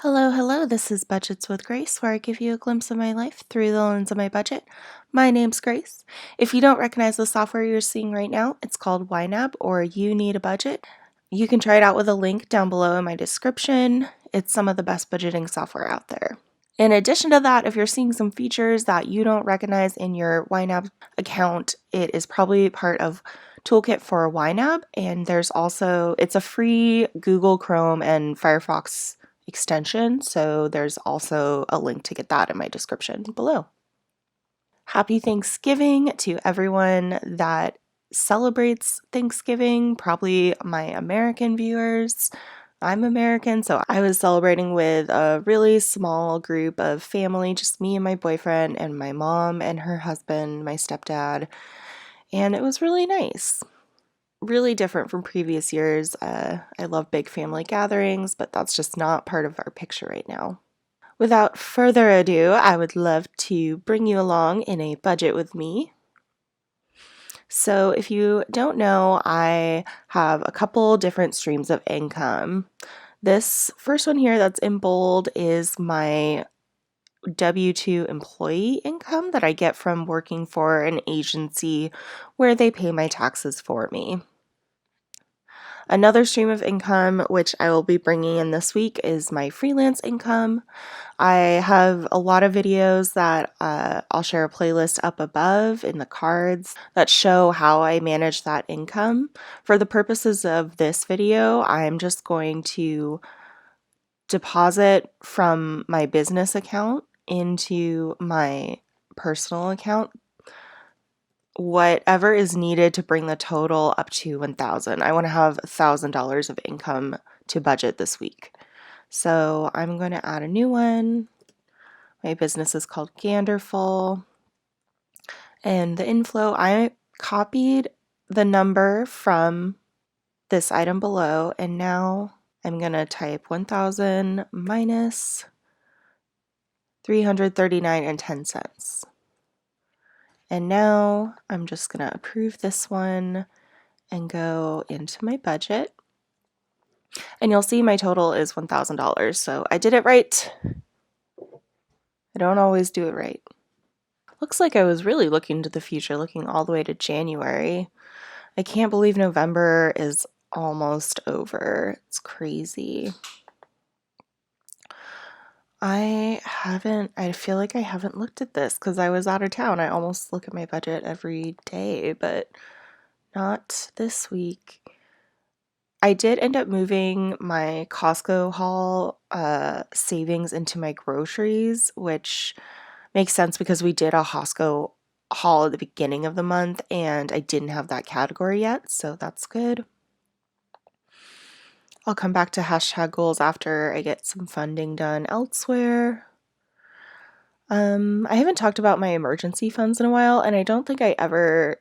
Hello, hello. This is Budgets with Grace, where I give you a glimpse of my life through the lens of my budget. My name's Grace. If you don't recognize the software you're seeing right now, it's called YNAB, or You Need a Budget. You can try it out with a link down below in my description. It's some of the best budgeting software out there. In addition to that, if you're seeing some features that you don't recognize in your YNAB account, it is probably part of Toolkit for YNAB, and it's a free Google Chrome and Firefox extension, so there's also a link to get that in my description below. Happy Thanksgiving to everyone that celebrates Thanksgiving, probably my American viewers. I'm American, so I was celebrating with a really small group of family, just me and my boyfriend and my mom and her husband, my stepdad, and it was really nice. Really different from previous years. I love big family gatherings, but that's just not part of our picture right now. Without further ado, I would love to bring you along in a budget with me. So if you don't know, I have a couple different streams of income. This first one here that's in bold is my W-2 employee income that I get from working for an agency where they pay my taxes for me. Another stream of income, which I will be bringing in this week, is my freelance income. I have a lot of videos that I'll share a playlist up above in the cards that show how I manage that income. For the purposes of this video, I'm just going to deposit from my business account into my personal account whatever is needed to bring the total up to $1,000. I want to have $1,000 of income to budget this week. So I'm going to add a new one. My business is called Ganderful. And the inflow, I copied the number from this item below, and now I'm going to type 1,000 minus 339 and 10 cents. And now I'm just going to approve this one and go into my budget. And you'll see my total is $1,000. So I did it right. I don't always do it right. Looks like I was really looking to the future, looking all the way to January. I can't believe November is almost over. It's crazy. I feel like I haven't looked at this because I was out of town. I almost look at my budget every day, but not this week. I did end up moving my Costco haul savings into my groceries, which makes sense because we did a Costco haul at the beginning of the month and I didn't have that category yet, so that's good. I'll come back to hashtag goals after I get some funding done elsewhere. I haven't talked about my emergency funds in a while, and I don't think I ever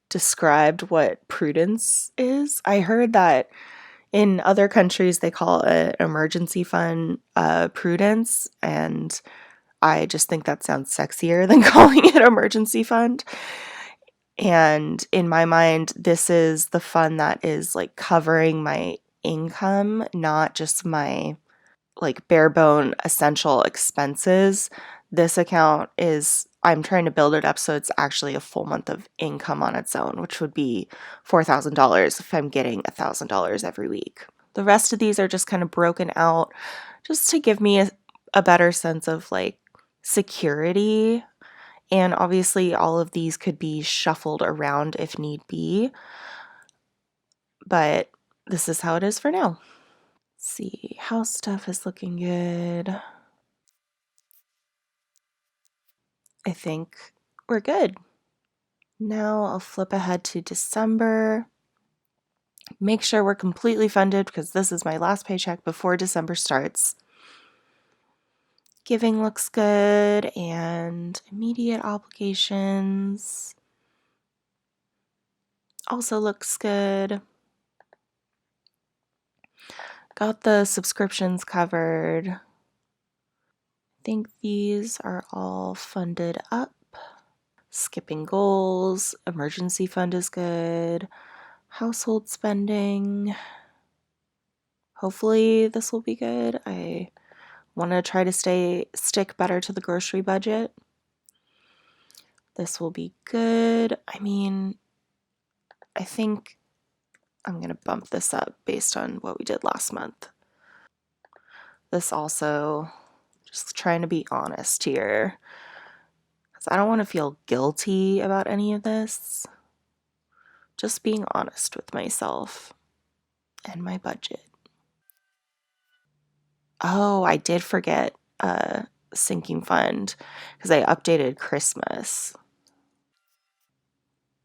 described what prudence is. I heard that in other countries they call an emergency fund prudence, and I just think that sounds sexier than calling it emergency fund. And in my mind, this is the fund that is like covering my income, not just my like bare bone essential expenses. This account is, I'm trying to build it up so it's actually a full month of income on its own, which would be $4,000 if I'm getting $1,000 every week. The rest of these are just kind of broken out just to give me a better sense of like security. And obviously all of these could be shuffled around if need be, but this is how it is for now. Let's see, house stuff is looking good. I think we're good. Now I'll flip ahead to December. Make sure we're completely funded because this is my last paycheck before December starts. Giving looks good, and immediate obligations also looks good. Got the subscriptions covered. I think these are all funded up. Skipping goals, emergency fund is good. Household spending. Hopefully this will be good. I want to try to stick better to the grocery budget. This will be good. I mean, I think I'm going to bump this up based on what we did last month. This also, just trying to be honest here, because I don't want to feel guilty about any of this. Just being honest with myself and my budget. Oh, I did forget a sinking fund because I updated Christmas,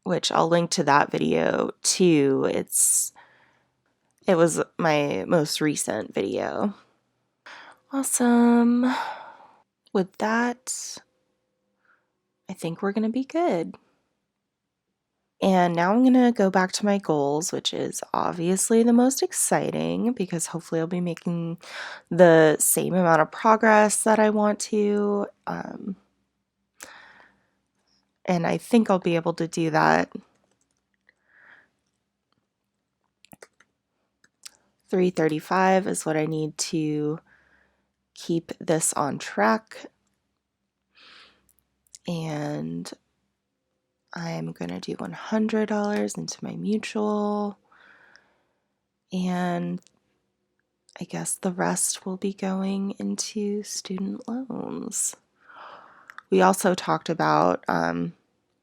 which I'll link to that video too. It was my most recent video. Awesome. With that, I think we're going to be good. And now I'm going to go back to my goals, which is obviously the most exciting because hopefully I'll be making the same amount of progress that I want to. And I think I'll be able to do that. 335 is what I need to keep this on track. And I'm going to do $100 into my mutual. And I guess the rest will be going into student loans. We also talked about,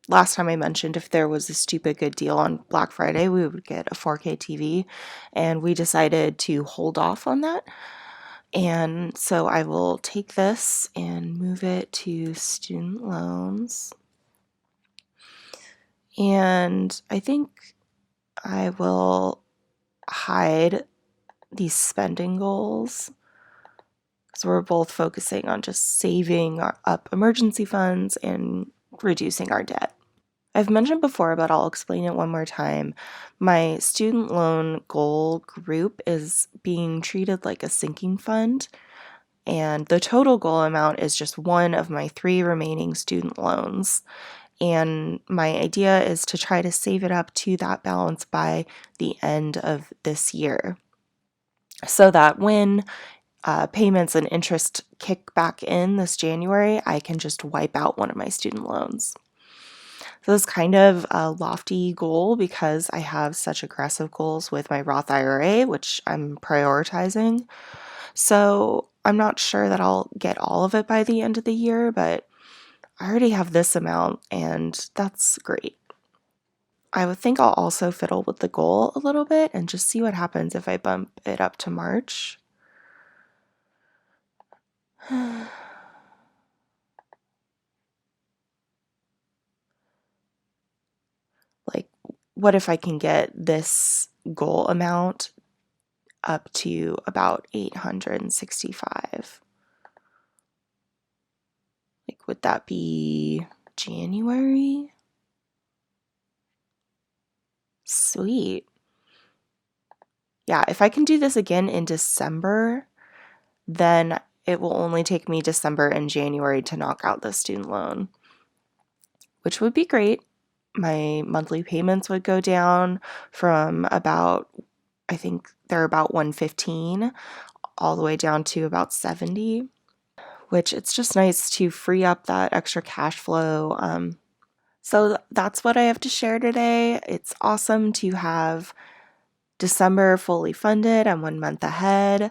last time I mentioned if there was a stupid good deal on Black Friday, we would get a 4K TV. And we decided to hold off on that. And so I will take this and move it to student loans. And I think I will hide these spending goals because we're both focusing on just saving up emergency funds and reducing our debt. I've mentioned before, but I'll explain it one more time. My student loan goal group is being treated like a sinking fund, and the total goal amount is just one of my 3 remaining student loans. And my idea is to try to save it up to that balance by the end of this year so that when payments and interest kick back in this January, I can just wipe out one of my student loans. So this is kind of a lofty goal because I have such aggressive goals with my Roth IRA, which I'm prioritizing. So I'm not sure that I'll get all of it by the end of the year, but I already have this amount and that's great. I would think I'll also fiddle with the goal a little bit and just see what happens if I bump it up to March. Like, what if I can get this goal amount up to about 865? Like, would that be January? Sweet. Yeah, if I can do this again in December, then it will only take me December and January to knock out the student loan, which would be great. My monthly payments would go down from about, I think they're about 115 all the way down to about 70, which it's just nice to free up that extra cash flow. So that's what I have to share today. It's awesome to have December fully funded. I'm 1 month ahead.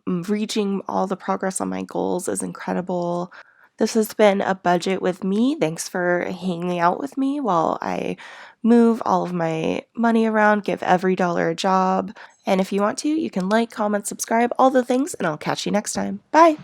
Reaching all the progress on my goals is incredible. This has been a budget with me. Thanks for hanging out with me while I move all of my money around, give every dollar a job. And if you want to, you can like, comment, subscribe, all the things, and I'll catch you next time. Bye!